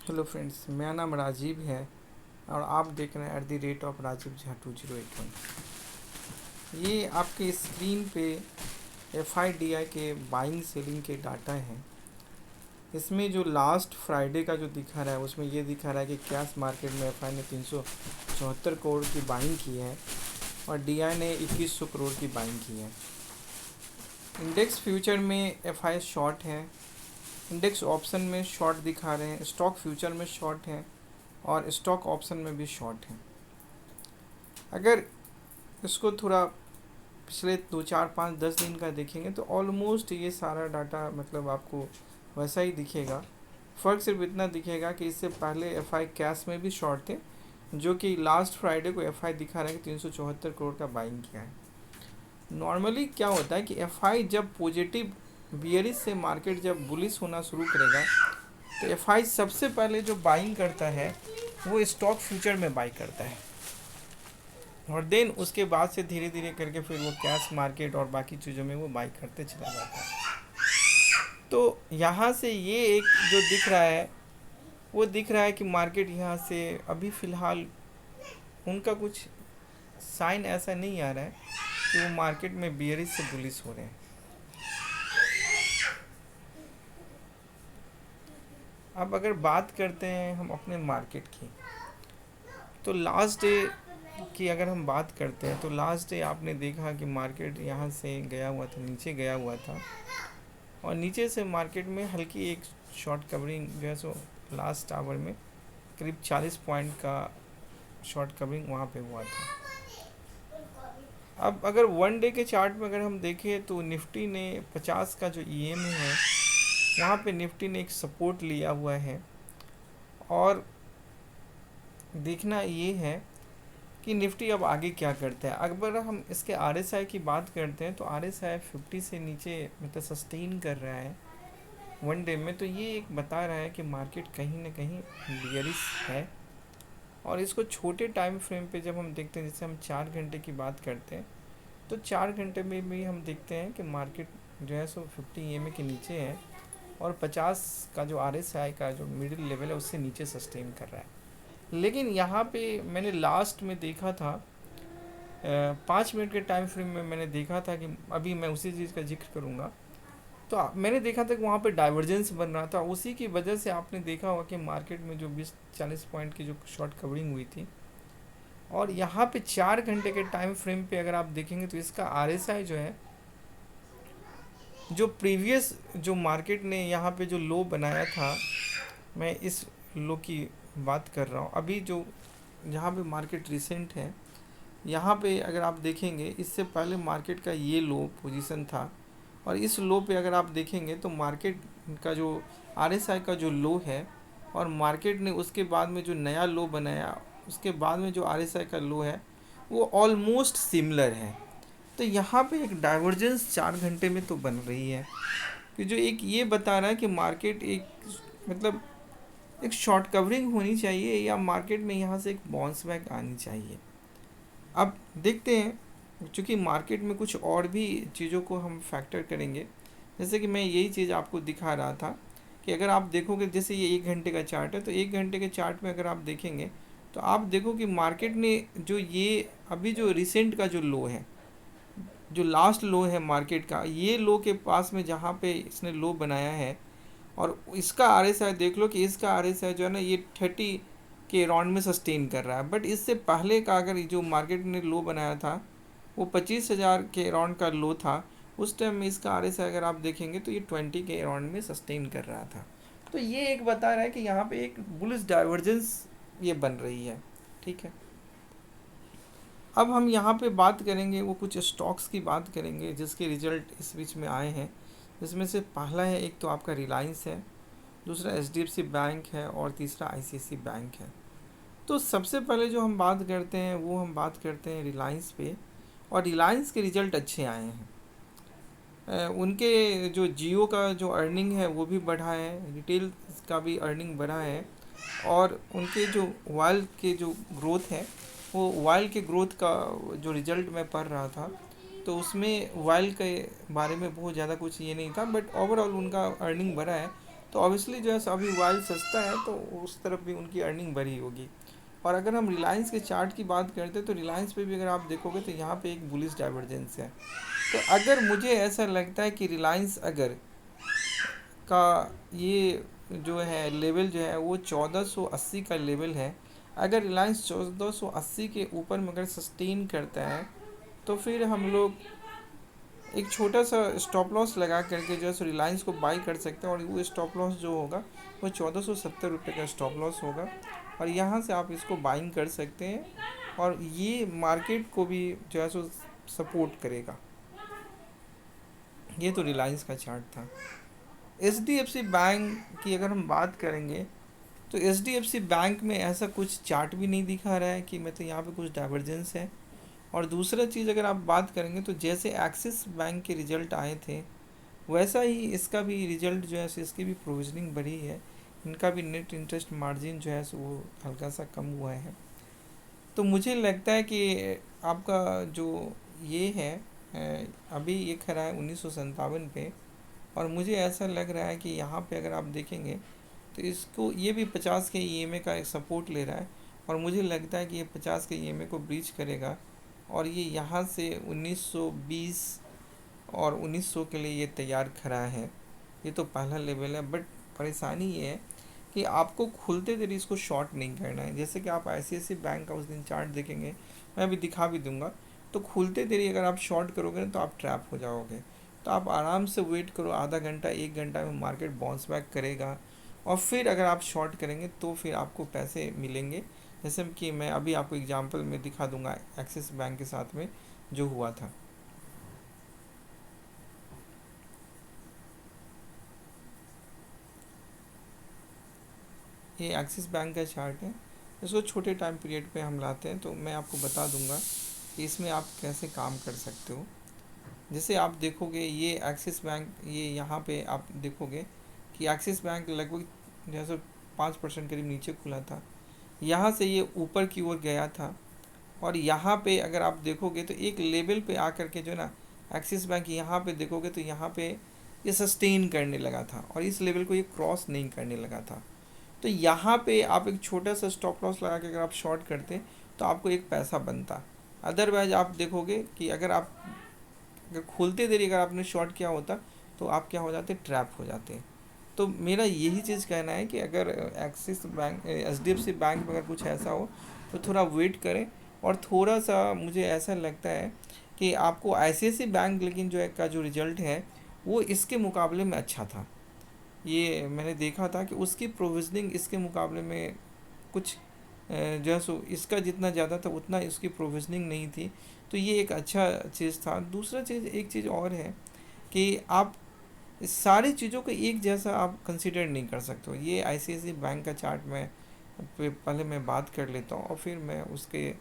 Hello friends, मेरा नाम राजीव है और आप देख रहे हैं @राजीव झा 2081। ये आपके स्क्रीन पे FIDI के बाइंग सेलिंग के डाटा हैं। इसमें जो लास्ट फ्राइडे का जो दिखा रहा है उसमें ये दिखा रहा है कि कैश मार्केट में FI ने 374 करोड़ की बाइंग की है और DI ने 2100 करोड़ की बाइंग की है। इंडेक्स फ्यूचर में FI शॉर्ट है, इंडेक्स ऑप्शन में शॉर्ट दिखा रहे हैं, स्टॉक फ्यूचर में शॉर्ट है और स्टॉक ऑप्शन में भी शॉर्ट है। अगर इसको थोड़ा पिछले 2 4 5 10 दिन का देखेंगे तो ऑलमोस्ट ये सारा डाटा मतलब आपको वैसा ही दिखेगा। फ़र्क सिर्फ इतना दिखेगा कि इससे पहले FI कैश में भी शॉर्ट थे, जो कि लास्ट फ्राइडे को FI दिखा रहा है कि 374 करोड़ का बाइंग किया है। नॉर्मली क्या होता है कि FI जब पॉजिटिव बियरिश से मार्केट जब बुलिश होना शुरू करेगा तो FI सबसे पहले जो बाइंग करता है वो स्टॉक फ्यूचर में बाई करता है और देन उसके बाद से धीरे धीरे करके फिर वो कैश मार्केट और बाकी चीज़ों में वो बाई करते चला जाता है। तो यहाँ से ये एक जो दिख रहा है वो दिख रहा है कि मार्केट यहाँ से अभी फ़िलहाल उनका कुछ साइन ऐसा नहीं आ रहा है कि वो मार्केट में बियरिश से बुलिश हो रहे हैं। अब अगर बात करते हैं हम अपने मार्केट की, तो लास्ट डे की अगर हम बात करते हैं तो लास्ट डे आपने देखा कि मार्केट यहाँ से गया हुआ था, नीचे गया हुआ था और नीचे से मार्केट में हल्की एक शॉर्ट कवरिंग जो है सो लास्ट आवर में करीब 40 पॉइंट का शॉर्ट कवरिंग वहाँ पे हुआ था। अब अगर वन डे के चार्ट में अगर हम देखें तो निफ्टी ने 50 का जो EMA है वहाँ पे निफ्टी ने एक सपोर्ट लिया हुआ है और देखना ये है कि निफ्टी अब आगे क्या करता है। अगर हम इसके RSI की बात करते हैं तो RSI 50 से नीचे मतलब सस्टेन कर रहा है वन डे में, तो ये एक बता रहा है कि मार्केट कहीं ना कहीं बियरिश है। और इसको छोटे टाइम फ्रेम पे जब हम देखते हैं, जैसे हम 4 घंटे की बात करते हैं तो 4 घंटे में भी हम देखते हैं कि मार्केट जो है सो 50 EMA के नीचे है और 50 का जो RSI का जो मिडिल लेवल है उससे नीचे सस्टेन कर रहा है। लेकिन यहाँ पे मैंने लास्ट में देखा था 5 मिनट के टाइम फ्रेम में मैंने देखा था कि अभी मैं उसी चीज़ का जिक्र करूँगा। तो मैंने देखा था कि वहाँ पे डाइवर्जेंस बन रहा था, उसी की वजह से आपने देखा होगा कि मार्केट में जो 20-40 पॉइंट की जो शॉर्ट कवरिंग हुई थी और यहाँ पे 4 घंटे के टाइम फ्रेम पे अगर आप देखेंगे तो इसका RSI जो है, जो प्रीवियस जो मार्केट ने यहाँ पे जो लो बनाया था, मैं इस लो की बात कर रहा हूँ अभी जो यहाँ पे मार्केट रिसेंट है, यहाँ पे अगर आप देखेंगे इससे पहले मार्केट का ये लो पोजीशन था और इस लो पे अगर आप देखेंगे तो मार्केट का जो RSI का जो लो है और मार्केट ने उसके बाद में जो नया लो बनाया उसके बाद में जो RSI का लो है वो ऑलमोस्ट सिमिलर है। तो यहाँ पे एक डाइवर्जेंस 4 घंटे में तो बन रही है कि जो एक ये बता रहा है कि मार्केट एक मतलब एक शॉर्ट कवरिंग होनी चाहिए या मार्केट में यहाँ से एक बाउंस बैक आनी चाहिए। अब देखते हैं, चूँकि मार्केट में कुछ और भी चीज़ों को हम फैक्टर करेंगे। जैसे कि मैं यही चीज़ आपको दिखा रहा था कि अगर आप देखोगे, जैसे ये 1 घंटे का चार्ट है तो 1 घंटे के चार्ट में अगर आप देखेंगे तो आप देखो कि मार्केट ने जो ये अभी जो रिसेंट का जो लो है, जो लास्ट लो है मार्केट का, ये लो के पास में जहाँ पे इसने लो बनाया है और इसका RSI देख लो कि इसका RSI जो है ना ये 30 के राउंड में सस्टेन कर रहा है। बट इससे पहले का अगर जो मार्केट ने लो बनाया था वो 25,000 के राउंड का लो था, उस टाइम में इसका RSI अगर आप देखेंगे तो ये 20 के राउंड में सस्टेन कर रहा था। तो ये एक बता रहा है कि यहाँ पे एक बुलिश डाइवर्जेंस ये बन रही है। ठीक है, अब हम यहाँ पे बात करेंगे वो कुछ स्टॉक्स की बात करेंगे जिसके रिजल्ट इस बीच में आए हैं। जिसमें से पहला है, एक तो आपका रिलायंस है, दूसरा HDFC बैंक है और तीसरा ICICI बैंक है। तो सबसे पहले जो हम बात करते हैं वो हम बात करते हैं रिलायंस पे, और रिलायंस के रिज़ल्ट अच्छे आए हैं। उनके जो जियो का जो अर्निंग है वो भी बढ़ा है, रिटेल का भी अर्निंग बढ़ा है और उनके जो वायल के जो ग्रोथ है वो वायल के ग्रोथ का जो रिज़ल्ट मैं पढ़ रहा था तो उसमें वायल के बारे में बहुत ज़्यादा कुछ ये नहीं था, बट ओवरऑल उनका अर्निंग बढ़ा है तो ऑब्वियसली जो है सो अभी ऑयल सस्ता है तो उस तरफ भी उनकी अर्निंग बढ़ी होगी। और अगर हम रिलायंस के चार्ट की बात करते हैं तो रिलायंस पे भी अगर आप देखोगे तो यहाँ पे एक बुलिश डाइवर्जेंस है। तो अगर मुझे ऐसा लगता है कि रिलायंस अगर का ये जो है लेवल जो है वो 1480 का लेवल है, अगर रिलायंस 1480 के ऊपर में अगर सस्टेन करता है तो फिर हम लोग एक छोटा सा स्टॉप लॉस लगा करके जो है सो रिलायंस को बाई कर सकते हैं। और वो स्टॉप लॉस जो होगा वो 1470 रुपये का स्टॉप लॉस होगा, और यहाँ से आप इसको बाइंग कर सकते हैं और ये मार्केट को भी जो है सो सपोर्ट करेगा। ये तो रिलायंस का चार्ट था। H D F C bank की अगर हम बात करेंगे तो H D F C bank में ऐसा कुछ चार्ट भी नहीं दिखा रहा है कि मतलब यहाँ पे कुछ डाइवर्जेंस है। और दूसरा चीज़ अगर आप बात करेंगे तो जैसे एक्सिस बैंक के रिज़ल्ट आए थे वैसा ही इसका भी रिज़ल्ट जो है सो इसकी भी प्रोविजनिंग बढ़ी है, इनका भी नेट इंटरेस्ट मार्जिन जो है सो वो हल्का सा कम हुआ है। तो मुझे लगता है कि आपका जो ये है अभी ये खड़ा है 1957 पे, और मुझे ऐसा लग रहा है कि यहाँ पे अगर आप देखेंगे तो इसको ये भी 50 के ईएमए का एक सपोर्ट ले रहा है, और मुझे लगता है कि ये 50 के ईएमए को ब्रीच करेगा और ये यहाँ से 1920 और 1900 के लिए ये तैयार खड़ा है। ये तो पहला लेवल है, बट परेशानी ये है कि आपको खुलते देर इसको शॉर्ट नहीं करना है। जैसे कि आप ICICI बैंक का उस दिन चार्ट देखेंगे, मैं अभी दिखा भी दूंगा, तो खुलते देरी अगर आप शॉर्ट करोगे ना तो आप ट्रैप हो जाओगे। तो आप आराम से वेट करो, आधा घंटा 1 घंटा में मार्केट बाउंस बैक करेगा और फिर अगर आप शॉर्ट करेंगे तो फिर आपको पैसे मिलेंगे। जैसे कि मैं अभी आपको एग्जांपल में दिखा दूंगा एक्सिस बैंक के साथ में जो हुआ था। ये एक्सिस बैंक का चार्ट है, इसको छोटे टाइम पीरियड पे हम लाते हैं तो मैं आपको बता दूंगा कि इसमें आप कैसे काम कर सकते हो। जैसे आप देखोगे ये एक्सिस बैंक, ये यहाँ पे आप देखोगे कि एक्सिस बैंक लगभग जैसे 5% करीब नीचे खुला था, यहाँ से ये ऊपर की ओर गया था, और यहाँ पे अगर आप देखोगे तो एक लेवल पे आकर के जो है ना एक्सिस बैंक यहाँ पे देखोगे तो यहाँ पे ये सस्टेन करने लगा था और इस लेवल को ये क्रॉस नहीं करने लगा था। तो यहाँ पे आप एक छोटा सा स्टॉप लॉस लगा के अगर आप शॉर्ट करते तो आपको एक पैसा बनता। अदरवाइज आप देखोगे कि अगर आप अगर खोलते देरी अगर आपने शॉर्ट किया होता तो आप क्या हो जाते, ट्रैप हो जाते। तो मेरा यही चीज़ कहना है कि अगर एक्सिस बैंक HDFC बैंक में अगर कुछ ऐसा हो तो थोड़ा वेट करें। और थोड़ा सा मुझे ऐसा लगता है कि आपको ICICI बैंक लेकिन जो है का जो रिज़ल्ट है वो इसके मुकाबले में अच्छा था। ये मैंने देखा था कि उसकी प्रोविजनिंग इसके मुकाबले में कुछ जो है सो इसका जितना ज़्यादा था उतना इसकी प्रोविजनिंग नहीं थी। तो ये एक अच्छा चीज़ था। दूसरा चीज़, एक चीज़ और है कि आप सारी चीज़ों को एक जैसा आप कंसिडर नहीं कर सकते हो। ये ICICI बैंक का चार्ट में पहले मैं बात कर लेता हूँ और फिर मैं उसके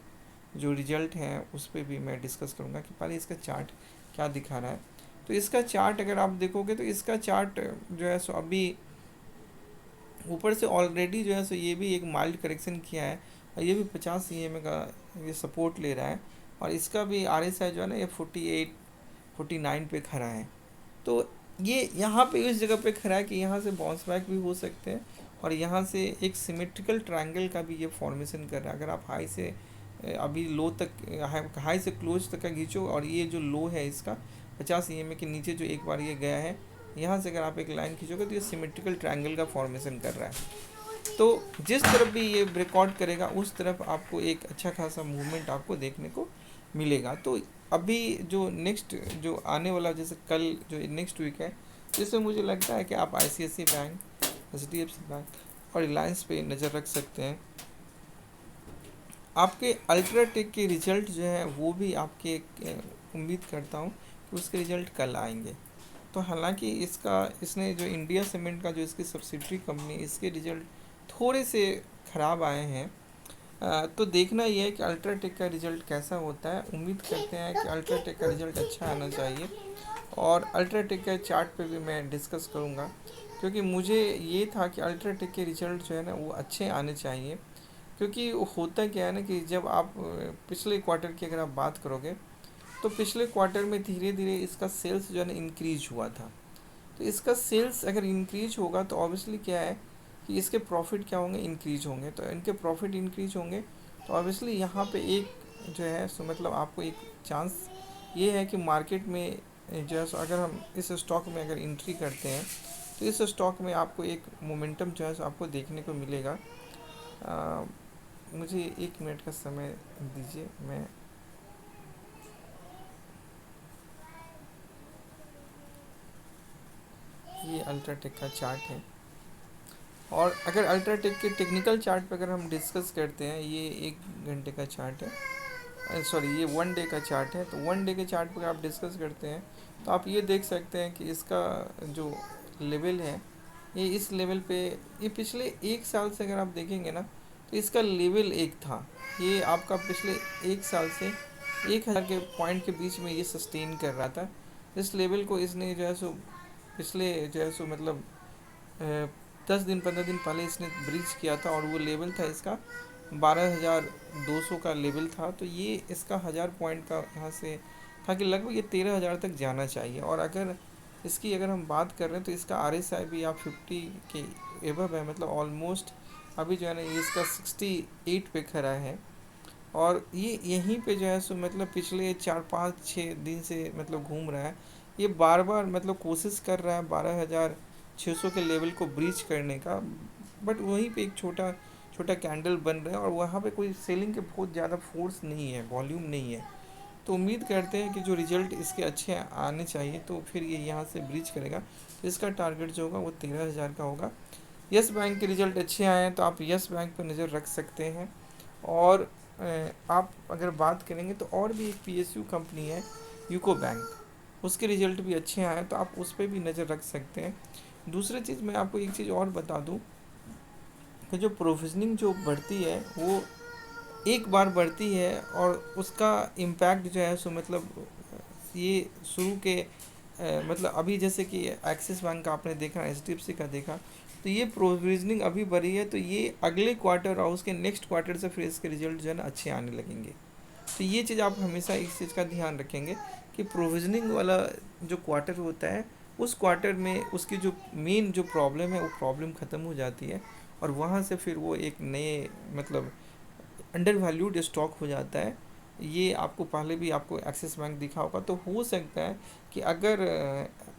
जो रिज़ल्ट हैं उस पर भी मैं डिस्कस करूँगा कि पहले इसका चार्ट क्या दिखा रहा है। तो इसका चार्ट अगर आप देखोगे तो इसका चार्ट जो है सो अभी ऊपर से ऑलरेडी जो है सो ये भी एक माइल्ड करेक्शन किया है और ये भी 50 EMA का ये सपोर्ट ले रहा है, और इसका भी RSI जो है ना ये 48-49 पे खड़ा है। तो ये यहाँ पे इस जगह पे खड़ा है कि यहाँ से बाउंस बैक भी हो सकते हैं, और यहाँ से एक सिमेट्रिकल ट्रायंगल का भी ये फॉर्मेशन कर रहा है। अगर आप हाई से अभी लो तक, हाई से क्लोज तक का खींचो, और ये जो लो है इसका 50 EMA के नीचे जो एक बार ये गया है, यहाँ से अगर आप एक लाइन खींचोगे तो ये सिमेट्रिकल ट्रायंगल का फॉर्मेशन कर रहा है। तो जिस तरफ भी ये ब्रेकआउट करेगा उस तरफ आपको एक अच्छा खासा मूवमेंट आपको देखने को मिलेगा। तो अभी जो नेक्स्ट जो आने वाला, जैसे कल जो नेक्स्ट वीक है, जिसमें मुझे लगता है कि आप ICICI बैंक, HDFC बैंक और रिलायंस पे नज़र रख सकते हैं। आपके अल्ट्राटेक के रिज़ल्ट जो है वो भी आपके उम्मीद करता हूँ कि उसके रिज़ल्ट कल आएंगे। तो हालांकि इसने जो इंडिया सीमेंट का जो इसकी सब्सिडरी कंपनी, इसके रिज़ल्ट थोड़े से ख़राब आए हैं। तो देखना ये है कि अल्ट्राटेक का रिज़ल्ट कैसा होता है। उम्मीद करते हैं कि अल्ट्राटेक का रिज़ल्ट अच्छा आना चाहिए, और अल्ट्राटेक के चार्ट पे भी मैं डिस्कस करूँगा, क्योंकि मुझे ये था कि अल्ट्राटेक के रिज़ल्ट जो है ना वो अच्छे आने चाहिए। क्योंकि होता क्या है ना कि जब आप पिछले क्वार्टर की अगर आप बात करोगे तो पिछले क्वार्टर में धीरे धीरे इसका सेल्स जो है ना इंक्रीज हुआ था, तो इसका सेल्स अगर इंक्रीज होगा तो ऑब्वियसली क्या है कि इसके प्रॉफिट क्या होंगे, इंक्रीज होंगे। तो इनके प्रॉफिट इंक्रीज होंगे तो ऑब्वियसली यहाँ पे एक जो है सो मतलब आपको एक चांस ये है कि मार्केट में जो है सो अगर हम इस स्टॉक में अगर एंट्री करते हैं तो इस स्टॉक में आपको एक मोमेंटम जो है सो आपको देखने को मिलेगा। मुझे 1 मिनट का समय दीजिए। मैं ये अल्ट्राटेक का चार्ट है, और अगर अल्ट्राटेक के टेक्निकल चार्ट पर अगर हम डिस्कस करते हैं, ये 1 घंटे का चार्ट है, सॉरी ये 1 डे का चार्ट है। तो 1 डे के चार्ट पर आप डिस्कस करते हैं तो आप ये देख सकते हैं कि इसका जो लेवल है ये इस लेवल पे, ये पिछले 1 साल से अगर आप देखेंगे ना तो इसका लेवल एक था। ये आपका पिछले 1 साल से 1000 के पॉइंट के बीच में ये सस्टेन कर रहा था। इस लेवल को इसने जो है सो पिछले जो है सो मतलब 10 दिन 15 दिन पहले इसने ब्रीच किया था, और वो लेवल था इसका 12,200 का लेवल था। तो ये इसका 1000 पॉइंट का यहाँ से था कि लगभग ये 13,000 तक जाना चाहिए। और अगर इसकी अगर हम बात कर रहे हैं तो इसका RSI भी आप 50 के एबव है, मतलब ऑलमोस्ट अभी जो है ना ये इसका 68 पे खड़ा है। और ये यहीं पे जो है सो मतलब पिछले 4 5 6 दिन से मतलब घूम रहा है। ये बार बार मतलब कोशिश कर रहा है 12,600 के लेवल को ब्रीच करने का, बट वहीं पे एक छोटा छोटा कैंडल बन रहा है, और वहाँ पे कोई सेलिंग के बहुत ज़्यादा फोर्स नहीं है, वॉल्यूम नहीं है। तो उम्मीद करते हैं कि जो रिजल्ट इसके अच्छे आने चाहिए तो फिर ये यहाँ से ब्रीच करेगा। तो इसका टारगेट जो होगा वो 13,000 का होगा। यस बैंक के रिजल्ट अच्छे आए हैं तो आप यस बैंक पर नज़र रख सकते हैं। और आप अगर बात करेंगे तो और भी एक PSU कंपनी है यूको बैंक, उसके रिजल्ट भी अच्छे आए हैं तो आप उस पर भी नज़र रख सकते हैं। दूसरी चीज़ मैं आपको एक चीज़ और बता दूं कि जो प्रोविजनिंग जो बढ़ती है वो एक बार बढ़ती है, और उसका इम्पैक्ट जो है सो मतलब ये शुरू के मतलब अभी जैसे कि एक्सिस बैंक का आपने देखा, HDFC का देखा, तो ये प्रोविजनिंग अभी बढ़ी है तो ये अगले क्वार्टर और उसके नेक्स्ट क्वार्टर से फिर इसके रिजल्ट जो है ना अच्छे आने लगेंगे। तो ये चीज़ आप हमेशा इस चीज़ का ध्यान रखेंगे कि प्रोविजनिंग वाला जो क्वार्टर होता है उस क्वार्टर में उसकी जो मेन जो प्रॉब्लम है वो प्रॉब्लम ख़त्म हो जाती है, और वहाँ से फिर वो एक नए मतलब अंडर वैल्यूड स्टॉक हो जाता है। ये आपको पहले भी आपको एक्सिस बैंक दिखा होगा। तो हो सकता है कि अगर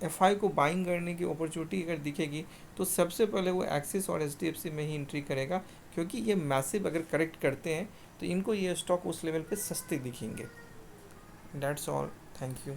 FI को बाइंग करने की अपॉर्चुनिटी अगर दिखेगी तो सबसे पहले वो एक्सिस और HDFC में ही एंट्री करेगा, क्योंकि ये मैसिव अगर करेक्ट करते हैं तो इनको ये स्टॉक उस लेवल पे सस्ते दिखेंगे। That's all, thank you.